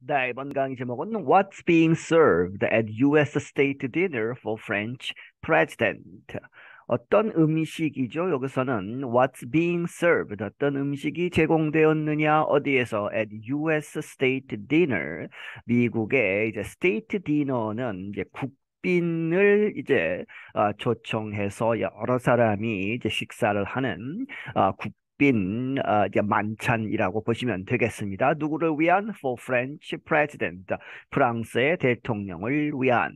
네, 이번 강의 제목은 What's being served at U.S. State Dinner for French President? 어떤 음식이죠? 여기서는 What's being served? 어떤 음식이 제공되었느냐? 어디에서? At U.S. State Dinner. 미국의 이제 State Dinner는 이제 국빈을 이제 초청해서 여러 사람이 이제 식사를 하는 국빈 이제 만찬이라고 보시면 되겠습니다. 누구를 위한? For French President. 프랑스의 대통령을 위한.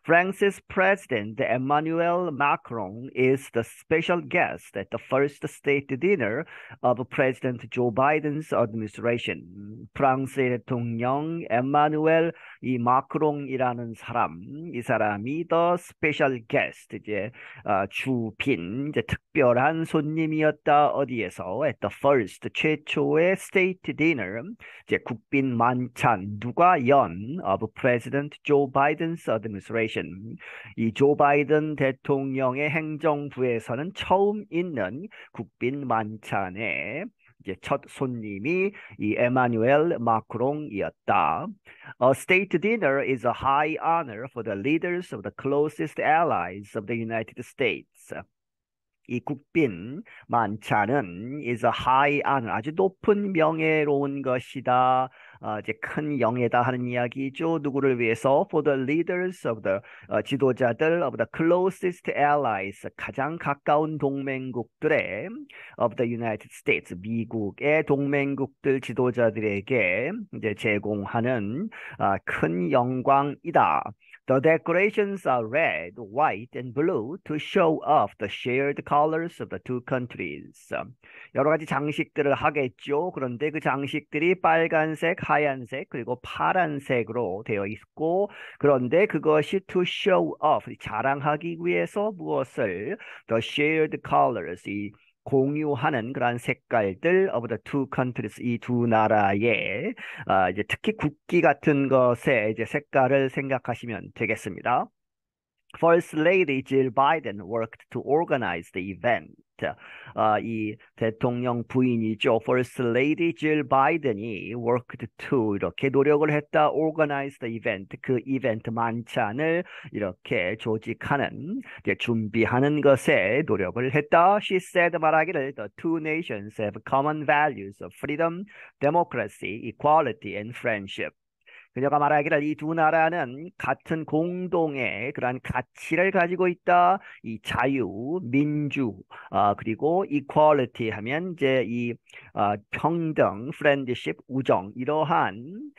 France's President Emmanuel Macron is the special guest at the first state dinner of President Joe Biden's administration. 프랑스의 대통령 에마누엘 이 마크롱이라는 사람, 이 사람이 the special guest, 이제 주빈, 이제 특별한 손님이었다. 어디에서? At the first, 최초의 state dinner, 이제 국빈 만찬, 누가 연? Of President Joe Biden's administration. 이 조 바이든 대통령의 행정부에서는 처음 있는 국빈 만찬에 이제 첫 손님이 이 에마누엘 마크롱이었다. A state dinner is a high honor for the leaders of the closest allies of the United States. 이 국빈 만찬은 is a high honor, 아주 높은 명예로운 것이다. 이제 큰 영예다 하는 이야기죠. 누구를 위해서? For the leaders of the 지도자들 of the closest allies, 가장 가까운 동맹국들의 of the United States, 미국의 동맹국들 지도자들에게 이제 제공하는 큰 영광이다. The decorations are red, white, and blue to show off the shared colors of the two countries. 여러 가지 장식들을 하겠죠. 그런데 그 장식들이 빨간색, 하얀색, 그리고 파란색으로 되어 있고, 그런데 그것이 to show off, 자랑하기 위해서 무엇을? The shared colors, 이 공유하는 그러한 색깔들 of the two countries, 이 두 나라의 이제 특히 국기 같은 것의 이제 색깔을 생각하시면 되겠습니다. First Lady Jill Biden worked to organize the event. 이 대통령 부인이죠. First Lady Jill Biden이 worked to 이렇게 노력을 했다. organize the event. 그 이벤트 만찬을 이렇게 조직하는, 이제 준비하는 것에 노력을 했다. She said 말하기를 the two nations have common values of freedom, democracy, equality, and friendship. 그녀가 말하기를 이 두 나라는 같은 공동의 그러한 가치를 가지고 있다. 이 자유, 민주, 그리고 equality 하면 이제 이 평등, friendship, 우정, 이러한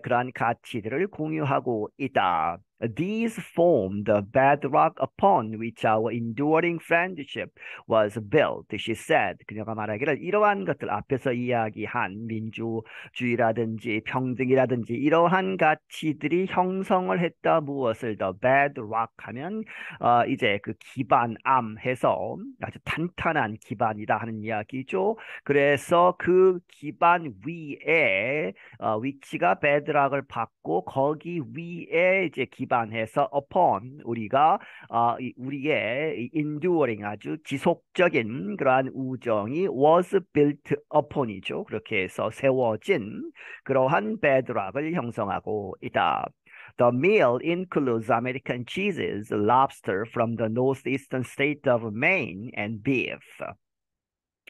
그러한 가치들을 공유하고 있다. These form the bedrock upon which our enduring friendship was built, she said. 그녀가 말하기를 이러한 것들, 앞에서 이야기한 민주주의라든지 평등이라든지 이러한 가치들이 형성을 했다. 무엇을? The bedrock 하면 이제 그 기반암 해서 아주 탄탄한 기반이다 하는 이야기죠. 그래서 그 기반 위에 위치가 bedrock을 받고 거기 위에 이제 기반해서 upon, 우리가 우리의 enduring, 아주 지속적인 그러한 우정이 was built upon이죠. 그렇게 해서 세워진 그러한 bedrock을 형성하고 있다. The meal includes American cheeses, lobster from the northeastern state of Maine, and beef.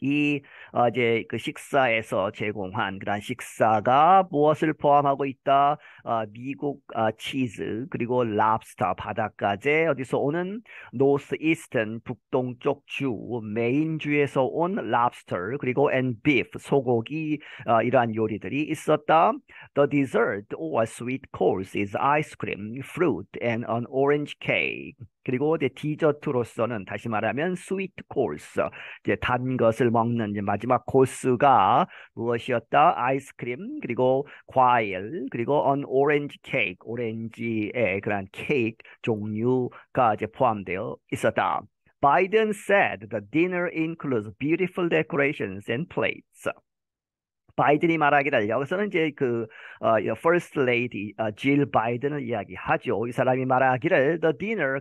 이 이제 그 식사에서 제공한 그런 식사가 무엇을 포함하고 있다? 미국 치즈, 그리고 랍스터, 바닷가재, 어디서 오는? 노스 이스턴, 북동쪽 주, 메인주에서 온 랍스터, 그리고 and beef, 소고기, 이러한 요리들이 있었다. The dessert or sweet course is ice cream, fruit, and an orange cake. 그리고 이제 디저트로서는 다시 말하면 sweet course, 이제 단 것을 먹는 이제 마지막 코스가 무엇이었다? 아이스크림, 그리고 과일, 그리고 an orange cake, 오렌지의 그런 케이크 종류가 이제 포함되어 있었다. Biden said the dinner includes beautiful decorations and plates. 바이든이 말하기를 여기서는 이제 First Lady 질 바이든을 이야기하죠. 이 사람이 말하기를 the dinner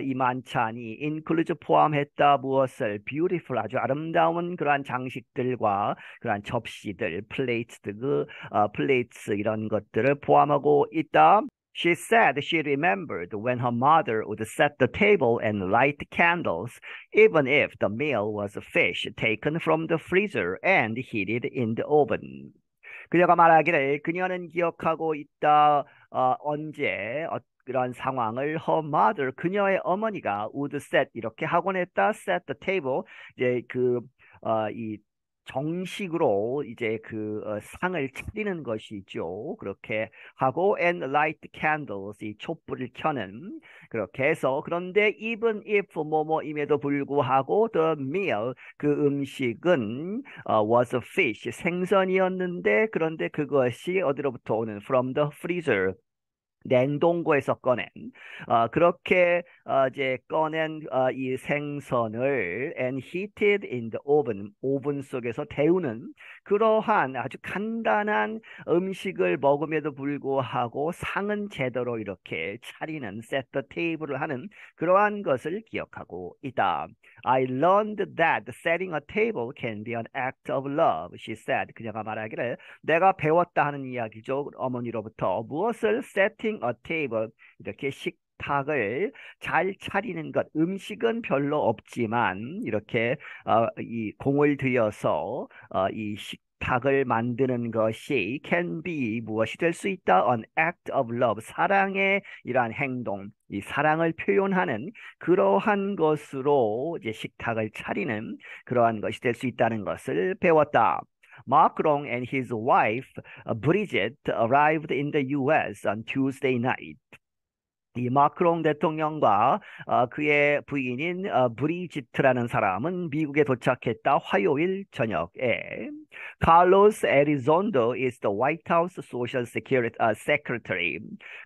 이 만찬이 includes 포함했다 무엇을 beautiful 아주 아름다운 그러한 장식들과 그러한 접시들 플레이츠 이런 것들을 포함하고 있다. She said she remembered when her mother would set the table and light candles, even if the meal was fish taken from the freezer and heated in the oven. 그녀가 말하기를 그녀는 기억하고 있다. 언제 그런 상황을 her mother 그녀의 어머니가 would set 이렇게 하곤 했다. set the table 이제 이 정식으로 이제 상을 차리는 것이죠. 그렇게 하고 and light candles 이 촛불을 켜는 그렇게 해서 그런데 even if 뭐뭐임에도 불구하고 the meal 그 음식은 was a fish 생선이었는데 그런데 그것이 어디로부터 오는 from the freezer 냉동고에서 꺼낸 그렇게 이제 꺼낸 이 생선을 and heated in the oven 오븐 속에서 데우는 그러한 아주 간단한 음식을 먹음에도 불구하고 상은 제대로 이렇게 차리는 set the table을 하는 그러한 것을 기억하고 있다. I learned that setting a table can be an act of love, she said. 그녀가 말하기를 내가 배웠다 하는 이야기죠. 어머니로부터 무엇을 setting a table 이렇게 식탁을 잘 차리는 것 음식은 별로 없지만 이렇게 이 공을 들여서 이 식탁을 만드는 것이 can be 무엇이 될 수 있다 an act of love 사랑의 이러한 행동 이 사랑을 표현하는 그러한 것으로 이제 식탁을 차리는 그러한 것이 될 수 있다는 것을 배웠다. Macron and his wife, Bridget, arrived in the U.S. on Tuesday night. 이 마크롱 대통령과 그의 부인인 브리지트라는 사람은 미국에 도착했다. 화요일 저녁에. Carlos Elizondo is the White House Social Security Secretary.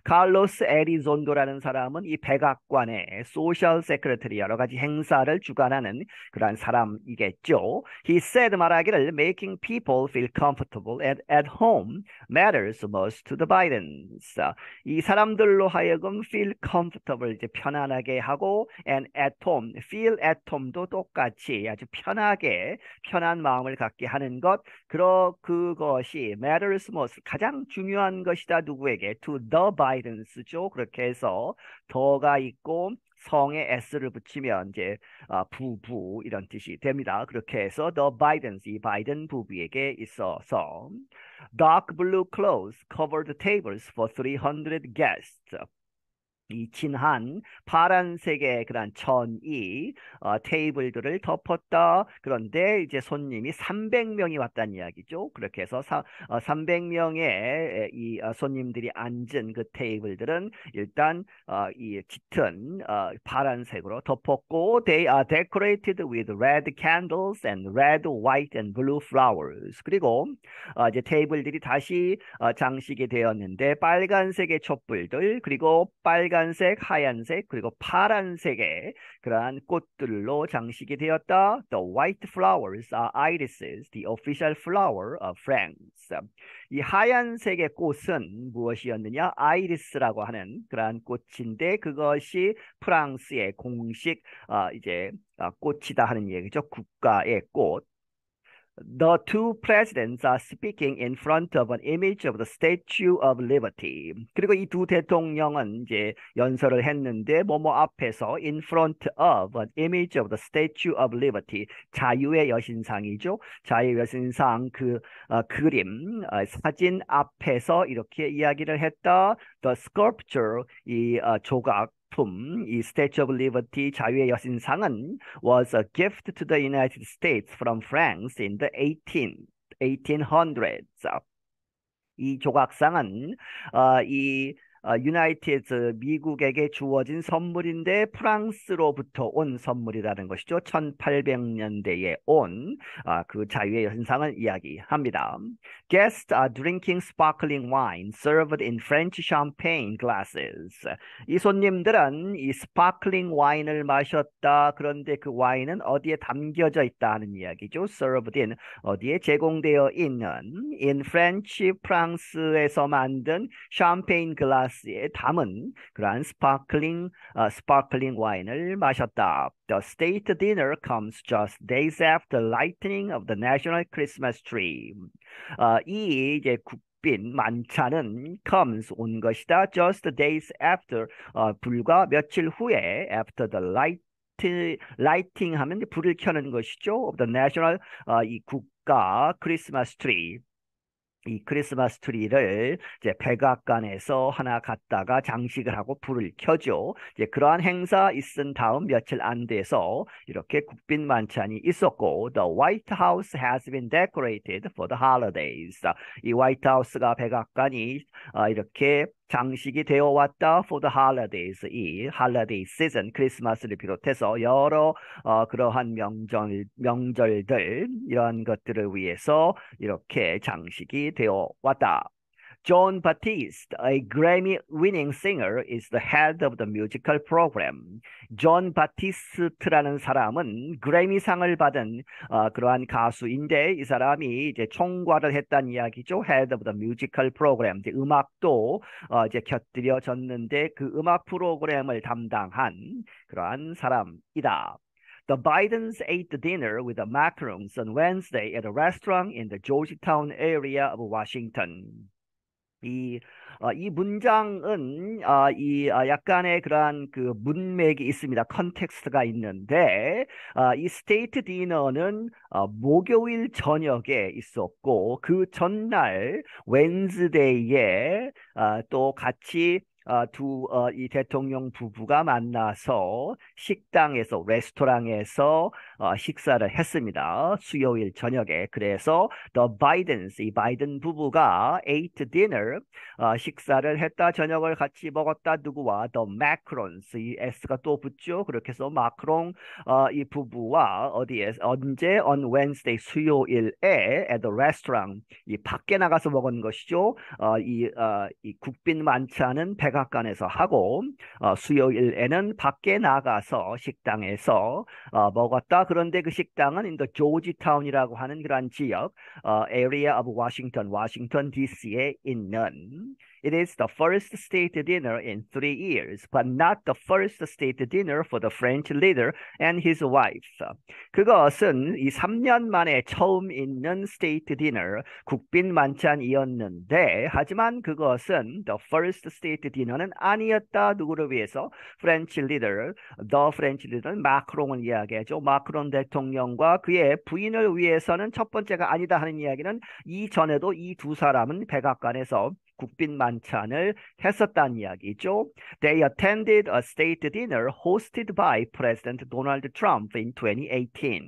칼로스 에리존도라는 사람은 이 백악관의 소셜 세크레터리 여러 가지 행사를 주관하는 그러한 사람이겠죠. He said 말하기를 making people feel comfortable at home matters most to the Bidens. 이 사람들로 하여금 feel comfortable 이제 편안하게 하고 and at home feel at home도 똑같이 아주 편하게 편한 마음을 갖게 하는 것 그것이 matters most 가장 중요한 것이다 누구에게 to the Bidens죠. 그렇게 해서 더가 있고 성에 s를 붙이면 이제 부부 이런 뜻이 됩니다. 그렇게 해서 the Bidens 이 바이든 부부에게 있어서 dark blue clothes covered tables for 300 guests. 이 진한 파란색의 그런 천이 테이블들을 덮었다. 그런데 이제 손님이 300명이 왔다는 이야기죠. 그렇게 해서 300명의 이 손님들이 앉은 그 테이블들은 일단 이 짙은 파란색으로 덮었고 they are decorated with red candles and red, white and blue flowers. 그리고 이제 테이블들이 다시 장식이 되었는데 빨간색의 촛불들 그리고 빨간색, 하얀색, 그리고 파란색의 그러한 꽃들로 장식이 되었다. The white flowers are irises, the official flower of France. 이 하얀색의 꽃은 무엇이었느냐? 아이리스라고 하는 그러한 꽃인데 그것이 프랑스의 공식 이제 꽃이다 하는 얘기죠. 국가의 꽃. The two presidents are speaking in front of an image of the Statue of Liberty. 그리고 이 두 대통령은 이제 연설을 했는데 뭐뭐 앞에서 in front of an image of the Statue of Liberty. 자유의 여신상이죠. 자유의 여신상 그림 사진 앞에서 이렇게 이야기를 했다. The sculpture 이 조각 이 Statue of Liberty 자유의 여신상은 was a gift to the United States from France in the 1800s. 이 조각상은 이 유나이티드 미국에게 주어진 선물인데 프랑스로부터 온 선물이라는 것이죠. 1800년대에 온 그 자유의 현상을 이야기합니다. Guests are drinking sparkling wine served in French champagne glasses. 이 손님들은 이 스파클링 와인을 마셨다. 그런데 그 와인은 어디에 담겨져 있다 하는 이야기죠. served in 어디에 제공되어 있는 in French 프랑스에서 만든 샴페인 글라스에 담은 그러한 스파클링 와인을 마셨다. The state dinner comes just days after lighting of the national Christmas tree. 이 이제 국빈 만찬은 comes 온 것이다. Just days after 불과 며칠 후에 after the lighting 하면 불을 켜는 것이죠. The national 이 국가 크리스마스 트리 이 크리스마스 트리를 이제 백악관에서 하나 갖다가 장식을 하고 불을 켜죠. 이제 그러한 행사 있은 다음 며칠 안 돼서 이렇게 국빈 만찬이 있었고, The White House has been decorated for the holidays. 이 화이트 하우스가 백악관이 이렇게 장식이 되어 왔다 for the holidays. 이 holiday season 크리스마스를 비롯해서 여러 그러한 명절들 이러한 것들을 위해서 이렇게 장식이 되어 왔다. John Batiste, a Grammy-winning singer, is the head of the musical program. 존 바티스트라는 사람은 그래미상을 받은 그러한 가수인데 이 사람이 이제 총괄을 했다는 이야기죠. Head of the musical program. 이제 음악도 이제 곁들여졌는데 그 음악 프로그램을 담당한 그러한 사람이다. The Bidens ate dinner with the macarons on Wednesday at a restaurant in the Georgetown area of Washington. 이 문장은 약간의 그러한 그 문맥이 있습니다. 컨텍스트가 있는데 이 스테이트 디너는 목요일 저녁에 있었고 그 전날 웬즈데이에 또 같이 이 대통령 부부가 만나서 식당에서, 레스토랑에서 식사를 했습니다. 수요일 저녁에. 그래서 The Bidens, 이 바이든 부부가 ate dinner, 식사를 했다, 저녁을 같이 먹었다, 누구와? The Macrons, 이 S가 또 붙죠. 그렇게 해서 마크롱, 이 부부와 언제? On Wednesday, 수요일에 at the restaurant, 이 밖에 나가서 먹은 것이죠. 이 국빈 만찬은 백악관에서 하고 수요일에는 밖에 나가서 식당에서 먹었다. 그런데 그 식당은 in the 조지타운이라고 하는 그러한 지역, area of Washington, 워싱턴 DC에 있는 It is the first state dinner in 3 years, but not the first state dinner for the French leader and his wife. 그것은 이 3년 만에 처음 있는 state dinner, 국빈 만찬이었는데, 하지만 그것은 the first state dinner는 아니었다. 누구를 위해서? French leader, the French leader, 마크롱을 이야기하죠. 마크롱 대통령과 그의 부인을 위해서는 첫 번째가 아니다 하는 이야기는 이전에도 이 두 사람은 백악관에서 국빈 만찬을 했었다는 이야기죠. They attended a state dinner hosted by President Donald Trump in 2018.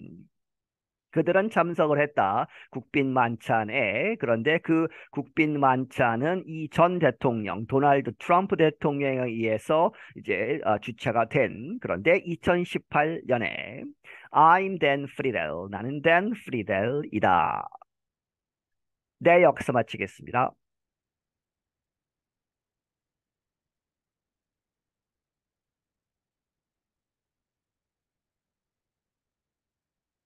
그들은 참석을 했다. 국빈 만찬에. 그런데 그 국빈 만찬은 이 전 대통령, 도널드 트럼프 대통령에 의해서 이제 주최가 된, 그런데 2018년에 I'm Dan Friedel. 나는 Dan Friedel이다. 네, 여기서 마치겠습니다.